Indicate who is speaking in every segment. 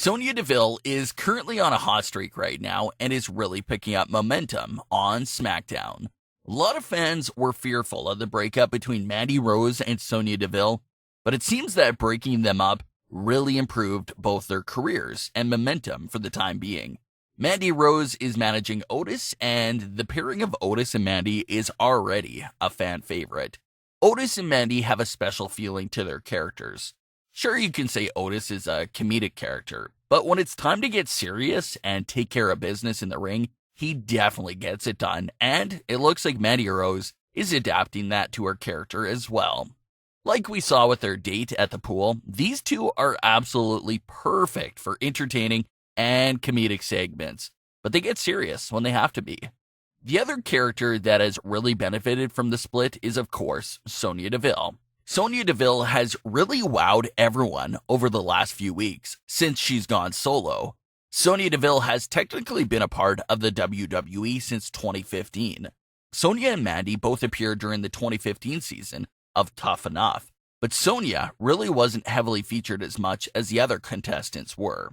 Speaker 1: Sonya Deville is currently on a hot streak right now and is really picking up momentum on SmackDown. A lot of fans were fearful of the breakup between Mandy Rose and Sonya Deville, but it seems that breaking them up really improved both their careers and momentum for the time being. Mandy Rose is managing Otis, and the pairing of Otis and Mandy is already a fan favorite. Otis and Mandy have a special feeling to their characters. Sure, you can say Otis is a comedic character, but when it's time to get serious and take care of business in the ring, he definitely gets it done, and it looks like Mandy Rose is adapting that to her character as well. Like we saw with their date at the pool, these two are absolutely perfect for entertaining and comedic segments, but they get serious when they have to be. The other character that has really benefited from the split is, of course, Sonya Deville. Sonya Deville has really wowed everyone over the last few weeks since she's gone solo. Sonya Deville has technically been a part of the WWE since 2015. Sonya and Mandy both appeared during the 2015 season of Tough Enough, but Sonya really wasn't heavily featured as much as the other contestants were.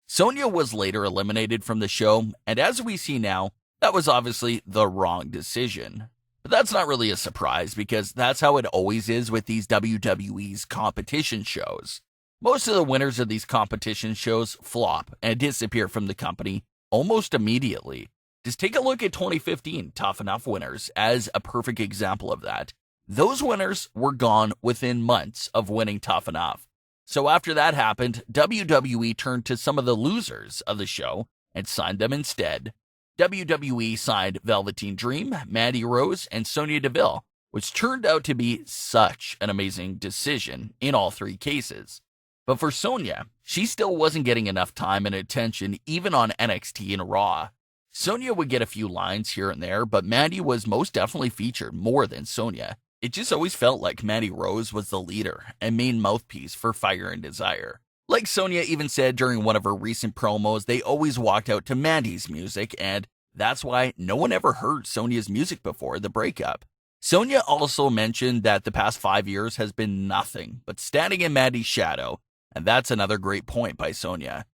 Speaker 1: Sonya was later eliminated from the show, and as we see now, that was obviously the wrong decision. But that's not really a surprise because that's how it always is with these WWE's competition shows. Most of the winners of these competition shows flop and disappear from the company almost immediately. Just take a look at 2015 Tough Enough winners as a perfect example of that. Those winners were gone within months of winning Tough Enough. So after that happened, WWE turned to some of the losers of the show and signed them instead. WWE signed Velveteen Dream, Mandy Rose, and Sonya Deville, which turned out to be such an amazing decision in all three cases. But for Sonya, she still wasn't getting enough time and attention even on NXT and Raw. Sonya would get a few lines here and there, but Mandy was most definitely featured more than Sonya. It just always felt like Mandy Rose was the leader and main mouthpiece for Fire and Desire. Like Sonya even said during one of her recent promos, they always walked out to Mandy's music, and that's why no one ever heard Sonya's music before the breakup. Sonya also mentioned that the past 5 years has been nothing but standing in Mandy's shadow, and that's another great point by Sonya.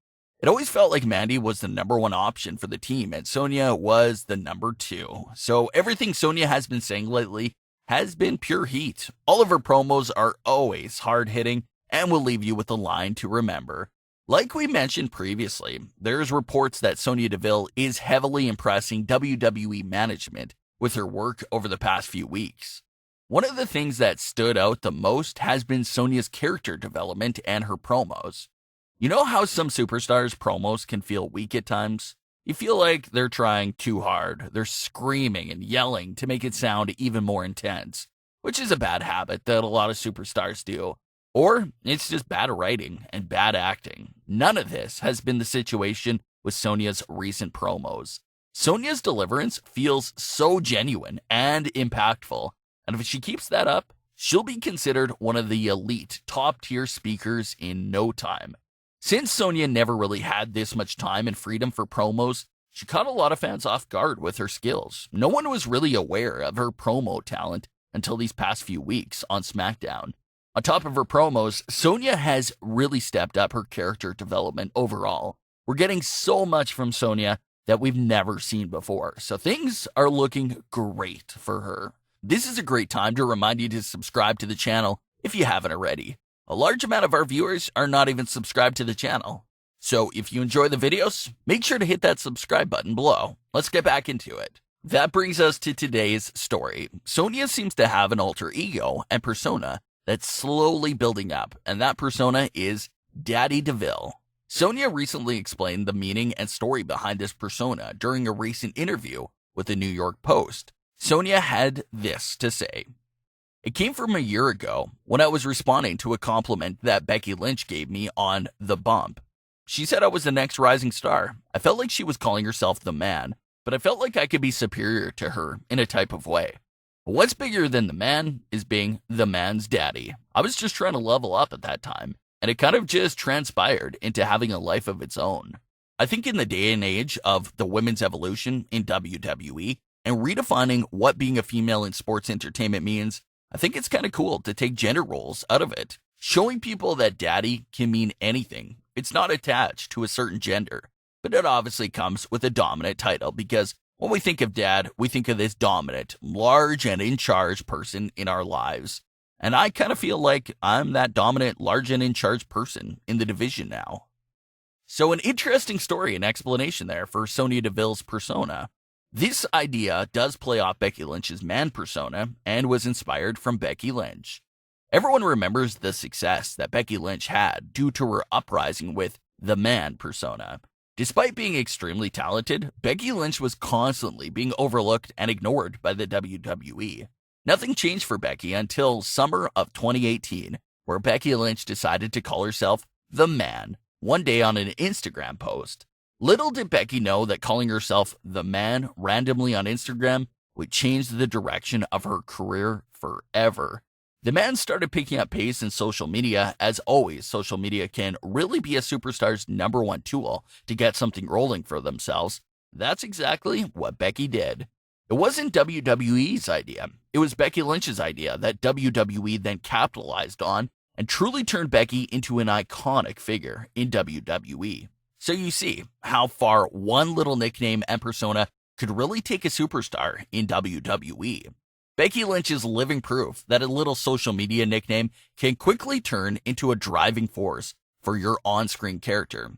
Speaker 1: It always felt like Mandy was the number one option for the team, and Sonya was the number two. So everything Sonya has been saying lately has been pure heat. All of her promos are always hard-hitting and will leave you with a line to remember. Like we mentioned previously, there's reports that Sonya Deville is heavily impressing WWE management with her work over the past few weeks. One of the things that stood out the most has been Sonya's character development and her promos. You know how some superstars' promos can feel weak at times? You feel like they're trying too hard. They're screaming and yelling to make it sound even more intense, which is a bad habit that a lot of superstars do. Or it's just bad writing and bad acting. None of this has been the situation with Sonya's recent promos. Sonya's deliverance feels so genuine and impactful, and if she keeps that up, she'll be considered one of the elite top-tier speakers in no time. Since Sonya never really had this much time and freedom for promos, she caught a lot of fans off guard with her skills. No one was really aware of her promo talent until these past few weeks on SmackDown. On top of her promos, Sonya has really stepped up her character development overall. We're getting so much from Sonya that we've never seen before, so things are looking great for her. This is a great time to remind you to subscribe to the channel if you haven't already. A large amount of our viewers are not even subscribed to the channel. So if you enjoy the videos, make sure to hit that subscribe button below. Let's get back into it. That brings us to today's story. Sonya seems to have an alter ego and persona that's slowly building up, and that persona is Daddy Deville. Sonya recently explained the meaning and story behind this persona during a recent interview with the New York Post. Sonya had this to say. It came from a year ago when I was responding to a compliment that Becky Lynch gave me on The Bump. She said I was the next rising star. I felt like she was calling herself the man, but I felt like I could be superior to her in a type of way. But what's bigger than the man is being the man's daddy. I was just trying to level up at that time, and it kind of just transpired into having a life of its own. I think in the day and age of the women's evolution in WWE and redefining what being a female in sports entertainment means, I think it's kind of cool to take gender roles out of it. Showing people that daddy can mean anything it's not attached to a certain gender, but it obviously comes with a dominant title because when we think of dad, we think of this dominant, large and in charge person in our lives. And I kind of feel like I'm that dominant, large and in charge person in the division now. So an interesting story and explanation there for Sonya Deville's persona. This idea does play off Becky Lynch's man persona and was inspired from Becky Lynch. Everyone remembers the success that Becky Lynch had due to her uprising with the man persona. Despite being extremely talented, Becky Lynch was constantly being overlooked and ignored by the WWE. Nothing changed for Becky until summer of 2018, where Becky Lynch decided to call herself the Man one day on an Instagram post. Little did Becky know that calling herself the Man randomly on Instagram would change the direction of her career forever. The Man started picking up pace in social media. As always, social media can really be a superstar's #1 tool to get something rolling for themselves. That's exactly what Becky did. It wasn't WWE's idea. It was Becky Lynch's idea that WWE then capitalized on and truly turned Becky into an iconic figure in WWE. So you see how far one little nickname and persona could really take a superstar in WWE. Becky Lynch is living proof that a little social media nickname can quickly turn into a driving force for your on-screen character.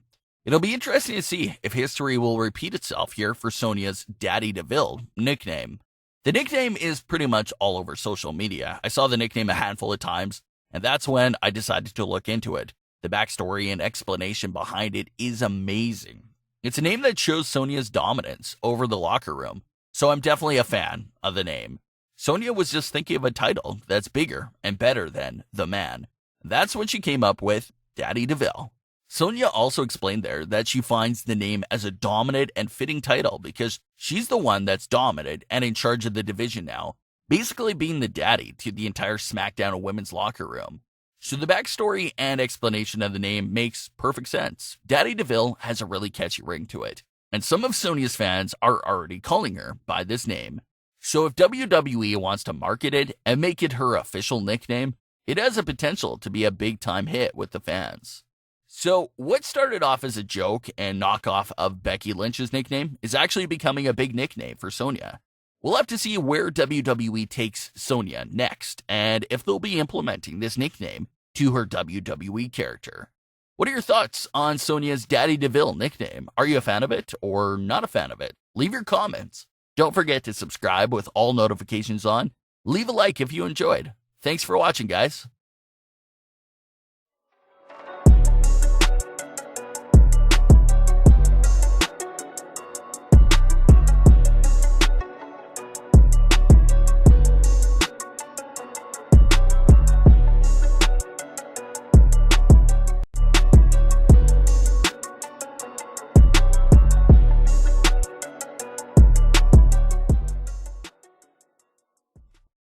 Speaker 1: It'll be interesting to see if history will repeat itself here for Sonya's Daddy DeVille nickname. The nickname is pretty much all over social media. I saw the nickname a handful of times, and that's when I decided to look into it. The backstory and explanation behind it is amazing. It's a name that shows Sonya's dominance over the locker room, so I'm definitely a fan of the name. Sonya was just thinking of a title that's bigger and better than the Man. That's when she came up with Daddy DeVille. Sonya also explained there that she finds the name as a dominant and fitting title because she's the one that's dominant and in charge of the division now, basically being the daddy to the entire SmackDown women's locker room. So the backstory and explanation of the name makes perfect sense. Daddy DeVille has a really catchy ring to it, and some of Sonya's fans are already calling her by this name. So if WWE wants to market it and make it her official nickname, it has a potential to be a big-time hit with the fans. So what started off as a joke and knockoff of Becky Lynch's nickname is actually becoming a big nickname for Sonya. We'll have to see where WWE takes Sonya next, and if they'll be implementing this nickname to her WWE character. What are your thoughts on Sonya's Daddy DeVille nickname? Are you a fan of it or not a fan of it? Leave your comments. Don't forget to subscribe with all notifications on. Leave a like if you enjoyed. Thanks for watching, guys.